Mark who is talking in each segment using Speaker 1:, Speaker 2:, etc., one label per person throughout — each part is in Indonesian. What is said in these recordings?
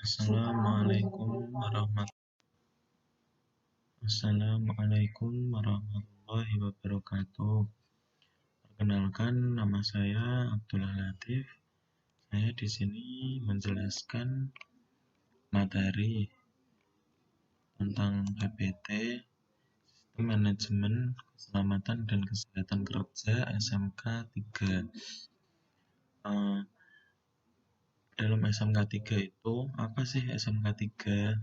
Speaker 1: Assalamualaikum wabarakatuh. Perkenalkan, nama saya Abdullah Latif. Saya di sini menjelaskan materi tentang PPT, Sistem Manajemen Keselamatan dan Kesehatan Kerja SMK 3. Dalam SMK 3 itu, apa sih SMK 3?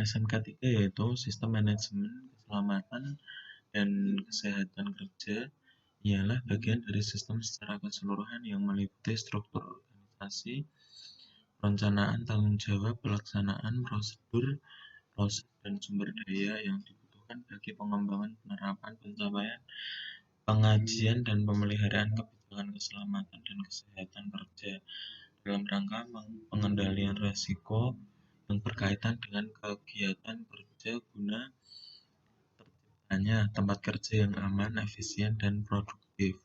Speaker 1: SMK 3 yaitu Sistem Manajemen Keselamatan dan Kesehatan Kerja ialah bagian dari sistem secara keseluruhan yang meliputi struktur organisasi, perencanaan, tanggung jawab, pelaksanaan, prosedur, proses, dan sumber daya yang dibutuhkan bagi pengembangan, penerapan, pencapaian, pengajian, dan pemeliharaan kebijakan keselamatan dan kesehatan kerja dalam rangka pengendalian risiko yang berkaitan dengan kegiatan kerja guna terciptanya tempat kerja yang aman, efisien, dan produktif.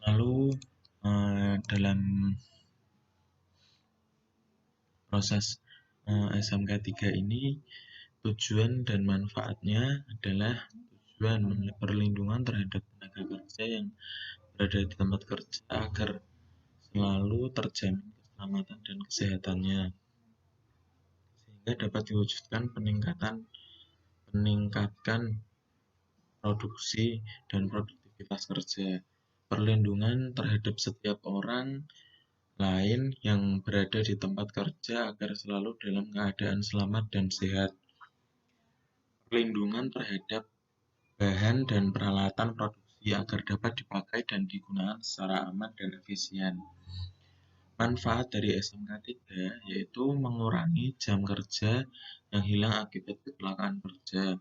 Speaker 1: Lalu dalam proses SMK 3 ini tujuan dan manfaatnya adalah tujuan perlindungan terhadap tenaga kerja yang berada di tempat kerja agar selalu terjamin keselamatan dan kesehatannya, sehingga dapat diwujudkan peningkatkan produksi dan produktivitas kerja, perlindungan terhadap setiap orang lain yang berada di tempat kerja agar selalu dalam keadaan selamat dan sehat, perlindungan terhadap bahan dan peralatan produksi agar dapat dipakai dan digunakan secara aman dan efisien. Manfaat dari SMK 3 yaitu mengurangi jam kerja yang hilang akibat kecelakaan kerja,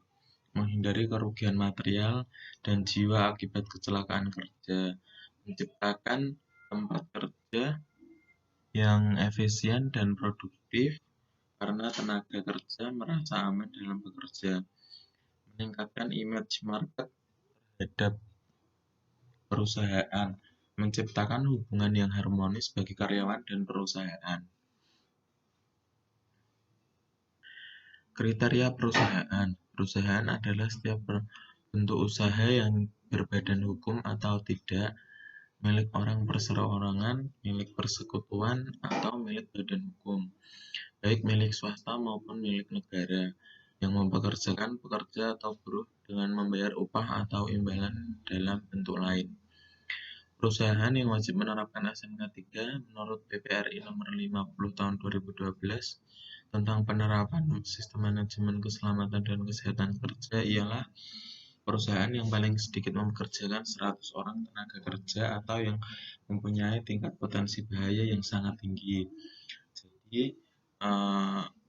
Speaker 1: menghindari kerugian material dan jiwa akibat kecelakaan kerja, menciptakan tempat kerja yang efisien dan produktif karena tenaga kerja merasa aman dalam bekerja, meningkatkan image market terhadap perusahaan, menciptakan hubungan yang harmonis bagi karyawan dan perusahaan. Kriteria perusahaan. Perusahaan adalah setiap bentuk usaha yang berbadan hukum atau tidak, milik orang perseorangan, milik persekutuan, atau milik badan hukum, baik milik swasta maupun milik negara, yang mempekerjakan pekerja atau buruh dengan membayar upah atau imbalan dalam bentuk lain. Perusahaan yang wajib menerapkan SMK 3 menurut PPRI nomor 50 tahun 2012 tentang penerapan sistem manajemen keselamatan dan kesehatan kerja ialah perusahaan yang paling sedikit mempekerjakan 100 orang tenaga kerja atau yang mempunyai tingkat potensi bahaya yang sangat tinggi. Jadi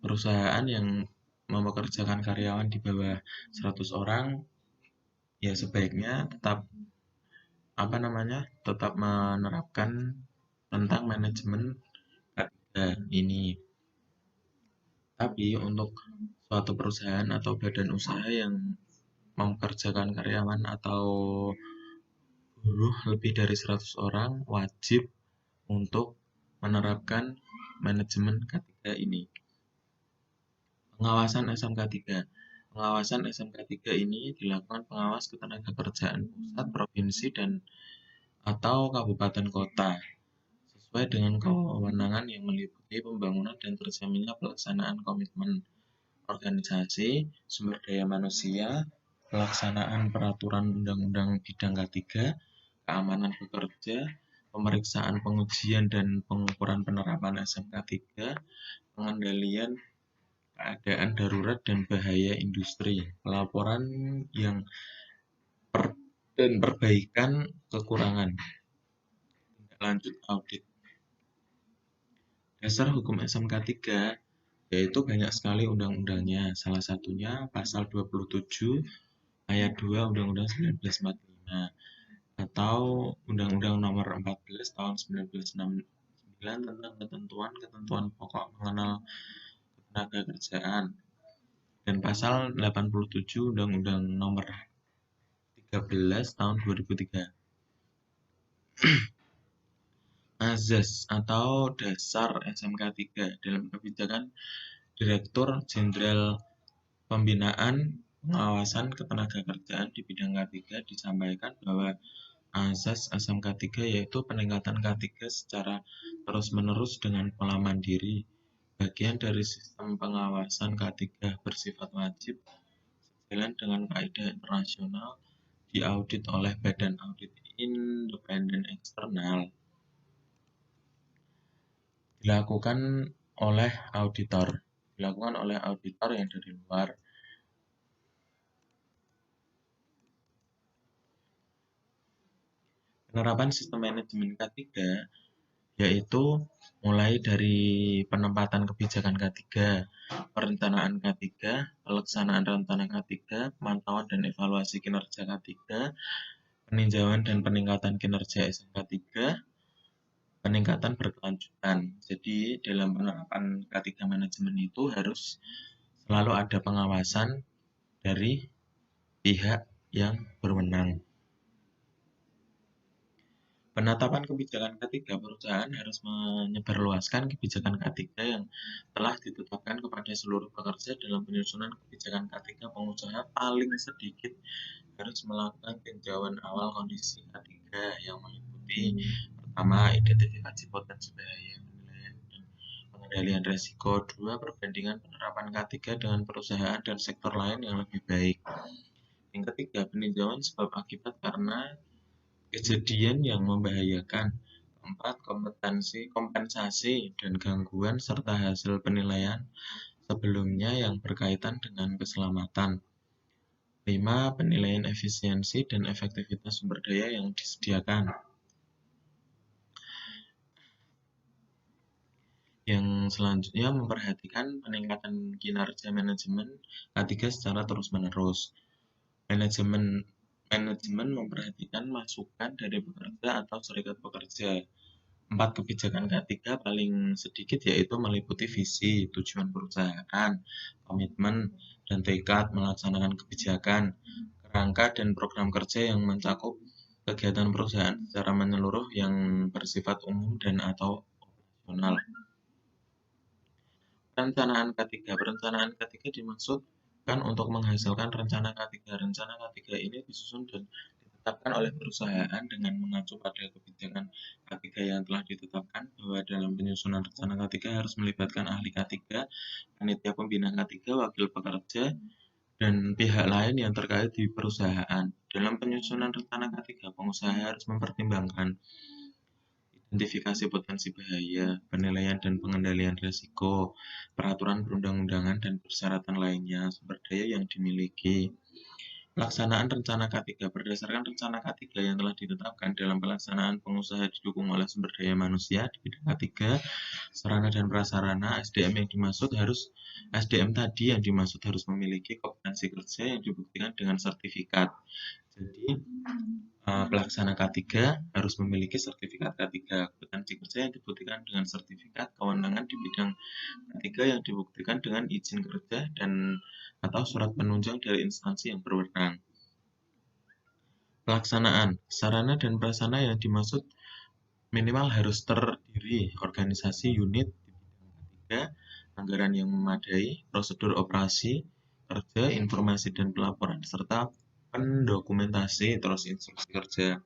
Speaker 1: perusahaan yang mempekerjakan karyawan di bawah 100 orang ya sebaiknya tetap menerapkan tentang manajemen ini. Tapi untuk suatu perusahaan atau badan usaha yang mempekerjakan karyawan atau buruh lebih dari 100 orang wajib untuk menerapkan manajemen K3 ini. Pengawasan SMK 3. Pengawasan SMK 3 ini dilakukan pengawas ketenagakerjaan pusat, provinsi, dan atau kabupaten kota sesuai dengan kewenangan yang meliputi pembangunan dan terjaminnya pelaksanaan komitmen organisasi, sumber daya manusia, pelaksanaan peraturan undang-undang bidang K3, keamanan bekerja, pemeriksaan pengujian dan pengukuran penerapan SMK 3, pengendalian keadaan darurat dan bahaya industri, pelaporan dan perbaikan kekurangan, tindak lanjut audit. Dasar hukum SMK 3 yaitu banyak sekali undang-undangnya, salah satunya pasal 27 ayat 2 Undang-Undang 1945 atau Undang-Undang nomor 14 tahun 1969 tentang ketentuan pokok mengenal ketenagakerjaan dan pasal 87 Undang-Undang nomor 13 tahun 2003. Azas atau dasar SMK 3 dalam kebijakan Direktur Jenderal Pembinaan Pengawasan Ketenagakerjaan di bidang K3 disampaikan bahwa azas SMK 3 yaitu peningkatan K3 secara terus-menerus dengan pola mandiri, bagian dari sistem pengawasan K3 bersifat wajib, sejalan dengan kaidah internasional, diaudit oleh badan audit independen eksternal, dilakukan oleh auditor yang dari luar. Penerapan sistem manajemen K3 yaitu mulai dari penempatan kebijakan K3, perencanaan K3, pelaksanaan rencana K3, pemantauan dan evaluasi kinerja K3, peninjauan dan peningkatan kinerja SMK 3, peningkatan berkelanjutan. Jadi dalam penerapan K3 manajemen itu harus selalu ada pengawasan dari pihak yang berwenang. Penetapan kebijakan K3 perusahaan harus menyebarluaskan kebijakan K3 yang telah ditetapkan kepada seluruh pekerja. Dalam penyusunan kebijakan K3, pengusaha paling sedikit harus melakukan tinjauan awal kondisi K3 yang meliputi pertama, identifikasi potensi bahaya, penilaian dan pengendalian resiko. Dua, perbandingan penerapan K3 dengan perusahaan dan sektor lain yang lebih baik. Yang ketiga, peninjauan sebab akibat karena kejadian yang membahayakan. Keempat, kompensasi dan gangguan serta hasil penilaian sebelumnya yang berkaitan dengan keselamatan. 5. Penilaian efisiensi dan efektivitas sumber daya yang disediakan. Yang selanjutnya memperhatikan peningkatan kinerja manajemen K3 secara terus-menerus. Manajemen memperhatikan masukan dari pekerja atau serikat pekerja. 4. Kebijakan K3 paling sedikit yaitu meliputi visi, tujuan perusahaan, komitmen, dan tekad melaksanakan kebijakan, kerangka dan program kerja yang mencakup kegiatan perusahaan secara menyeluruh yang bersifat umum dan atau operasional. Perencanaan K3. Perencanaan K3 dimaksudkan untuk menghasilkan rencana K3. Rencana K3 ini disusun dan ditetapkan oleh perusahaan dengan mengacu pada kebijakan K3 yang telah ditetapkan, bahwa dalam penyusunan rencana K3 harus melibatkan ahli K3, panitia pembina K3, wakil pekerja, dan pihak lain yang terkait di perusahaan. Dalam penyusunan rencana K3, pengusaha harus mempertimbangkan identifikasi potensi bahaya, penilaian dan pengendalian risiko, peraturan perundang-undangan dan persyaratan lainnya, sumber daya yang dimiliki. Pelaksanaan rencana K3. Berdasarkan rencana K3 yang telah ditetapkan, dalam pelaksanaan pengusaha didukung oleh sumber daya manusia di bidang K3, sarana dan prasarana. SDM tadi yang dimaksud harus memiliki kompetensi kerja yang dibuktikan dengan sertifikat. Jadi pelaksana K3 harus memiliki sertifikat K3, kompetensi kerja yang dibuktikan dengan sertifikat, kewenangan di bidang K3 yang dibuktikan dengan izin kerja dan atau surat penunjang dari instansi yang berwenang. Pelaksanaan sarana dan prasarana yang dimaksud minimal harus terdiri organisasi unit di bidang K3, anggaran yang memadai, prosedur operasi kerja, informasi dan pelaporan, serta pendokumentasi terus instruksi kerja.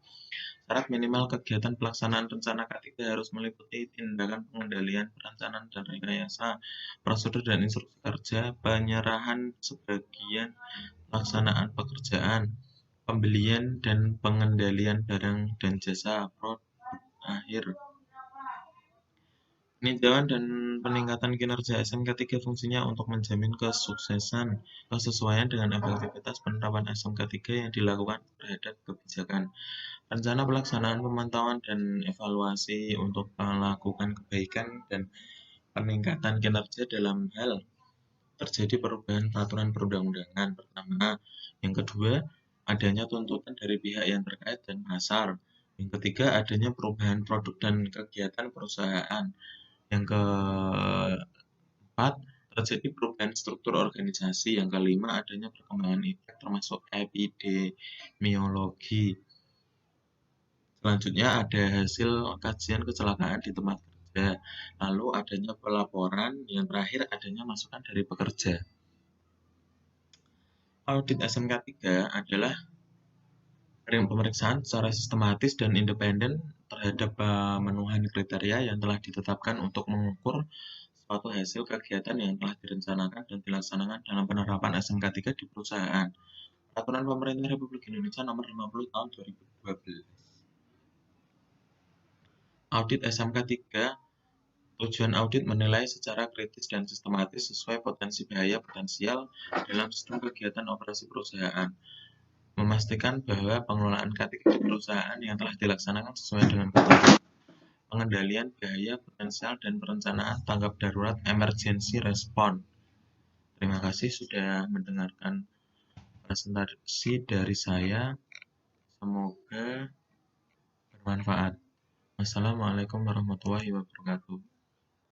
Speaker 1: Syarat minimal kegiatan pelaksanaan rencana K3 harus meliputi tindakan pengendalian, perencanaan dan rekayasa, prosedur dan instruksi kerja, penyerahan sebagian pelaksanaan pekerjaan, pembelian dan pengendalian barang dan jasa, produk akhir. Peninjauan dan peningkatan kinerja SMK 3 fungsinya untuk menjamin kesesuaian dengan efektivitas penerapan SMK 3 yang dilakukan terhadap kebijakan. Rencana pelaksanaan pemantauan dan evaluasi untuk melakukan kebaikan dan peningkatan kinerja dalam hal terjadi perubahan peraturan perundang-undangan. Pertama. Yang kedua, adanya tuntutan dari pihak yang terkait dan pasar. Yang ketiga, adanya perubahan produk dan kegiatan perusahaan. Yang keempat, terjadi perubahan struktur organisasi. Yang kelima, adanya perkembangan efek termasuk epidemiologi. Selanjutnya ada hasil kajian kecelakaan di tempat kerja. Lalu adanya pelaporan, yang terakhir adanya masukan dari pekerja. Audit SMK 3 adalah pemeriksaan secara sistematis dan independen terhadap pemenuhan kriteria yang telah ditetapkan untuk mengukur suatu hasil kegiatan yang telah direncanakan dan dilaksanakan dalam penerapan SMK 3 di perusahaan. Peraturan Pemerintah Republik Indonesia Nomor 50 Tahun 2012. Audit SMK 3. Tujuan audit menilai secara kritis dan sistematis sesuai potensi bahaya potensial dalam sistem kegiatan operasi perusahaan, memastikan bahwa pengelolaan K3 di perusahaan yang telah dilaksanakan sesuai dengan ketentuan, pengendalian bahaya potensial dan perencanaan tanggap darurat emergency response. Terima kasih sudah mendengarkan presentasi dari saya. Semoga bermanfaat. Wassalamualaikum warahmatullahi wabarakatuh.